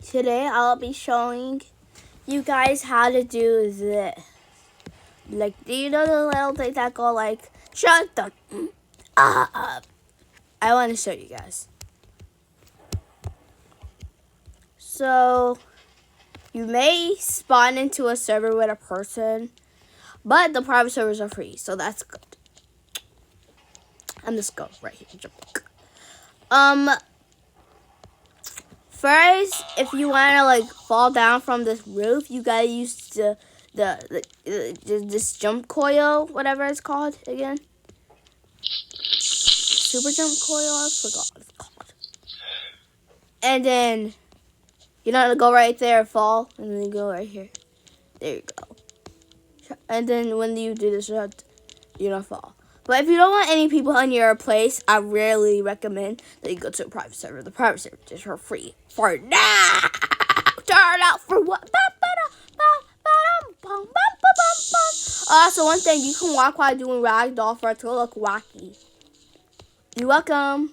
Today I'll be showing you guys how to do this. Like, do you know the little thing that go like, shut the up? I want to show you guys. So, you may spawn into a server with a person, but the private servers are free, so that's good. And let's go right here. Jump. First, if you wanna like fall down from this roof, you gotta use this jump coil, whatever it's called again. Super jump coil, I forgot what it's called. And then you're not gonna go right there, fall, and then you go right here. There you go. And then when you do this, you don't fall. But if you don't want any people in your place, I really recommend that you go to a private server. The private server is for free for now. Turn out for what? So one thing, you can walk while doing ragdoll for it to look wacky. You're welcome.